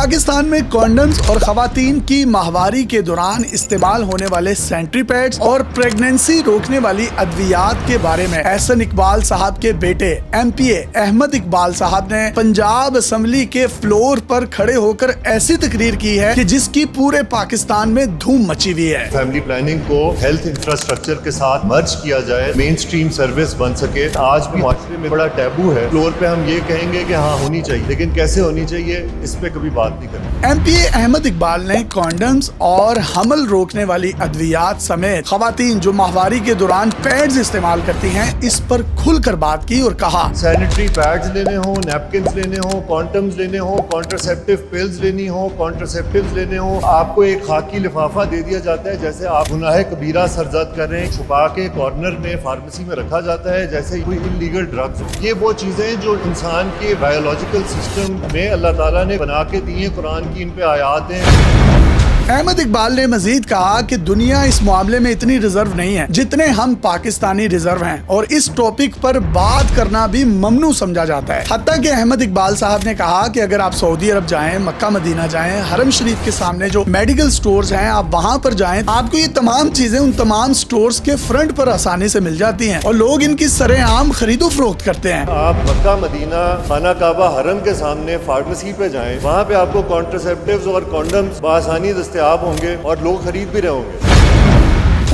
پاکستان میں کونڈمز اور خواتین کی ماہواری کے دوران استعمال ہونے والے سینٹری پیڈز اور پریگنینسی روکنے والی ادویات کے بارے میں احسن اقبال صاحب کے بیٹے ایم پی اے احمد اقبال صاحب نے پنجاب اسمبلی کے فلور پر کھڑے ہو کر ایسی تقریر کی ہے کہ جس کی پورے پاکستان میں دھوم مچی ہوئی ہے۔ فیملی پلاننگ کو ہیلتھ انفراسٹرکچر کے ساتھ مرج کیا جائے، مین سٹریم سروس بن سکے۔ آج بھی معاشرے میں بڑا ٹیبو ہے، فلور پہ ہم یہ کہیں گے کہ ہاں ہونی چاہیے، لیکن کیسے ہونی چاہیے اس پہ کبھی بات نہیں کریں۔ ایم پی اے احمد اقبال نے کونڈمز اور حمل روکنے والی ادویات سمیت خواتین جو ماہواری کے دوران پیڈز استعمال کرتی ہیں اس پر کھل کر بات کی اور کہا سینیٹری پیڈز لینے ہوں، نیپکنز لینے ہوں، کانڈمز لینے ہوں، کانٹرسیپٹیو پلز لینی ہوں، کانٹرسیپٹیوز لینے ہوں، آپ کو ایک خاکی لفافہ دے دیا جاتا ہے جیسے آپ گناہ کبیرہ سرزد کر رہے ہیں، چھپا کے کارنر میں فارمیسی میں رکھا جاتا ہے جیسے کوئی انلیگل ڈرگز۔ یہ وہ چیزیں جو انسان کے بایولوجیکل سسٹم میں اللہ تعالیٰ نے بنا کے دی ہیں، قرآن کی ان پہ آیات ہیں۔ احمد اقبال نے مزید کہا کہ دنیا اس معاملے میں اتنی ریزرو نہیں ہے جتنے ہم پاکستانی ریزرو ہیں، اور اس ٹاپک پر بات کرنا بھی ممنوع سمجھا جاتا ہے۔ حتیٰ کہ احمد اقبال صاحب نے کہا کہ اگر آپ سعودی عرب جائیں، مکہ مدینہ جائیں، حرم شریف کے سامنے جو میڈیکل سٹورز ہیں آپ وہاں پر جائیں، آپ کو یہ تمام چیزیں ان تمام سٹورز کے فرنٹ پر آسانی سے مل جاتی ہیں اور لوگ ان کی سرے عام خرید و فروخت کرتے ہیں۔ آپ مکہ مدینہ خانہ کعبہ حرم کے سامنے فارمیسی پہ جائیں، وہاں پہ آپ کو کانٹرسیپٹیوز اور کانڈمز بآسانی دستیاب ہوں گے اور لوگ خرید بھی رہے ہوں گے۔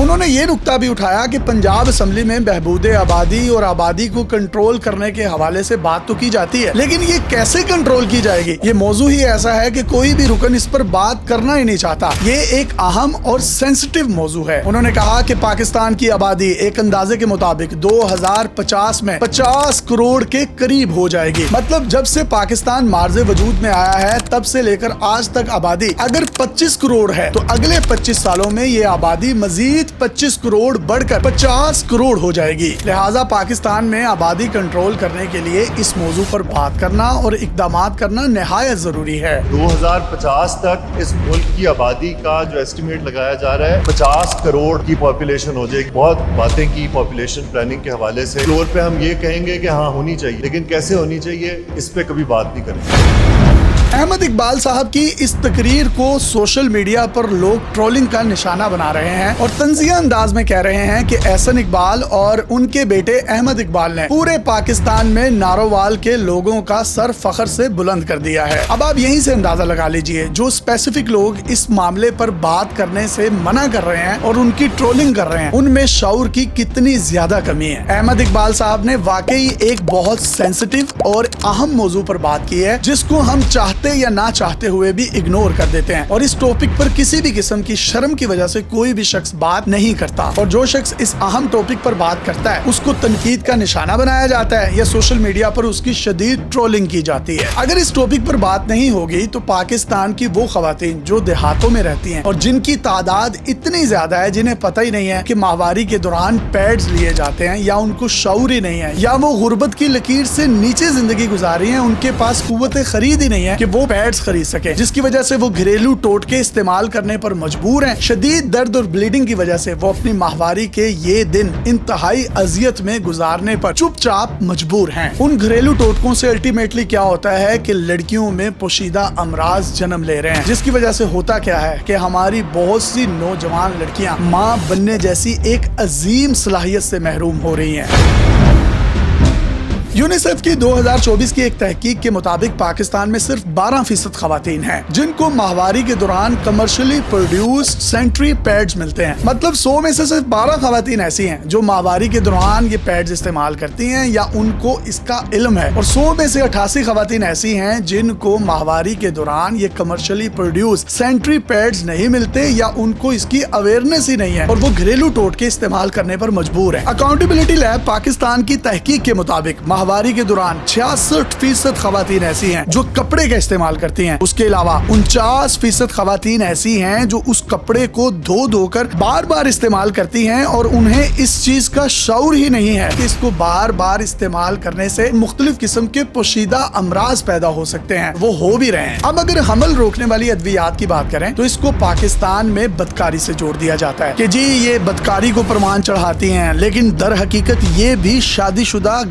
انہوں نے یہ نکتہ بھی اٹھایا کہ پنجاب اسمبلی میں بہبود آبادی اور آبادی کو کنٹرول کرنے کے حوالے سے بات تو کی جاتی ہے، لیکن یہ کیسے کنٹرول کی جائے گی؟ یہ موضوع ہی ایسا ہے کہ کوئی بھی رکن اس پر بات کرنا ہی نہیں چاہتا۔ یہ ایک اہم اور سینسٹیو موضوع ہے۔ انہوں نے کہا کہ پاکستان کی آبادی ایک اندازے کے مطابق 2050 میں 50 کروڑ کے قریب ہو جائے گی۔ مطلب جب سے پاکستان مارز وجود میں آیا ہے تب سے لے کر آج تک آبادی اگر 25 کروڑ ہے تو اگلے 25 سالوں میں یہ آبادی مزید 25 کروڑ بڑھ کر 50 کروڑ ہو جائے گی۔ لہٰذا پاکستان میں آبادی کنٹرول کرنے کے لیے اس موضوع پر بات کرنا اور اقدامات کرنا نہایت ضروری ہے۔ 2050 تک اس ملک کی آبادی کا جو ایسٹیمیٹ لگایا جا رہا ہے 50 کروڑ کی پاپولیشن ہو جائے گی۔ بہت باتیں کی پاپولیشن پلاننگ کے حوالے سے، فلور پہ ہم یہ کہیں گے کہ ہاں ہونی چاہیے، لیکن کیسے ہونی چاہیے اس پہ کبھی بات نہیں کریں۔ احمد اقبال صاحب کی اس تقریر کو سوشل میڈیا پر لوگ ٹرولنگ کا نشانہ بنا رہے ہیں اور طنزیہ انداز میں کہہ رہے ہیں کہ احسن اقبال اور ان کے بیٹے احمد اقبال نے پورے پاکستان میں نارووال کے لوگوں کا سر فخر سے بلند کر دیا ہے۔ اب آپ یہیں سے اندازہ لگا لیجئے جو اسپیسیفک لوگ اس معاملے پر بات کرنے سے منع کر رہے ہیں اور ان کی ٹرولنگ کر رہے ہیں ان میں شعور کی کتنی زیادہ کمی ہے۔ احمد اقبال صاحب نے واقعی ایک بہت سینسٹیو اور اہم موضوع پر بات کی ہے جس کو ہم چاہتے یا نہ چاہتے ہوئے بھی اگنور کر دیتے ہیں، اور اس ٹاپک پر کسی بھی قسم کی شرم کی وجہ سے کوئی بھی شخص بات نہیں کرتا، اور جو شخص اس اہم ٹاپک پر بات کرتا ہے اس کو تنقید کا نشانہ بنایا جاتا ہے یا سوشل میڈیا پر اس کی شدید ٹرولنگ کی جاتی ہے۔ اگر اس ٹاپک پر بات نہیں ہوگی تو پاکستان کی وہ خواتین جو دیہاتوں میں رہتی ہیں اور جن کی تعداد اتنی زیادہ ہے جنہیں پتہ ہی نہیں ہے کہ ماہواری کے دوران پیڈز لیے جاتے ہیں، یا ان کو شعور ہی نہیں ہے، یا وہ غربت کی لکیر سے نیچے زندگی گزاری ہیں، ان کے پاس قوت خرید ہی نہیں ہے کہ وہ پیڈز خرید سکے، جس کی وجہ سے وہ گھریلو ٹوٹکے استعمال کرنے پر مجبور ہیں۔ شدید درد اور بلیڈنگ کی وجہ سے وہ اپنی ماہواری کے یہ دن انتہائی اذیت میں گزارنے پر چپ چاپ مجبور ہیں۔ ان گھریلو ٹوٹکوں سے الٹیمیٹلی کیا ہوتا ہے کہ لڑکیوں میں پوشیدہ امراض جنم لے رہے ہیں، جس کی وجہ سے ہوتا کیا ہے کہ ہماری بہت سی نوجوان لڑکیاں ماں بننے جیسی ایک عظیم صلاحیت سے محروم ہو رہی ہیں۔ یونیسیف کی 2024 کی ایک تحقیق کے مطابق پاکستان میں صرف 12% خواتین ہیں جن کو ماہواری کے دوران کمرشلی پروڈیوسڈ سینٹری پیڈز ملتے ہیں۔ مطلب 100 میں سے صرف 12 خواتین ایسی ہیں جو ماہواری کے دوران یہ پیڈز استعمال کرتی ہیں یا ان کو اس کا علم ہے، اور 100 میں سے 88 خواتین ایسی ہیں جن کو ماہواری کے دوران یہ کمرشلی پروڈیوسڈ سینٹری پیڈز نہیں ملتے یا ان کو اس کی اویئرنیس ہی نہیں ہے اور وہ گھریلو ٹوٹکے استعمال کرنے پر مجبور ہیں۔ اکاؤنٹیبلٹی لیب پاکستان کی تحقیق کے مطابق ماہواری کے دوران 66% خواتین ایسی ہیں جو کپڑے کا استعمال کرتی ہیں۔ اس کے علاوہ 49% خواتین ایسی ہیں جو اس کپڑے کو دھو کر بار بار استعمال کرتی ہیں اور انہیں اس چیز کا شعور ہی نہیں ہے کہ اس کو بار بار استعمال کرنے سے مختلف قسم کے پوشیدہ امراض پیدا ہو سکتے ہیں، وہ ہو بھی رہے ہیں۔ اب اگر حمل روکنے والی ادویات کی بات کریں تو اس کو پاکستان میں بدکاری سے جوڑ دیا جاتا ہے کہ جی یہ بدکاری کو پرمان چڑھاتی ہیں، لیکن در حقیقت یہ بھی شادی شدہ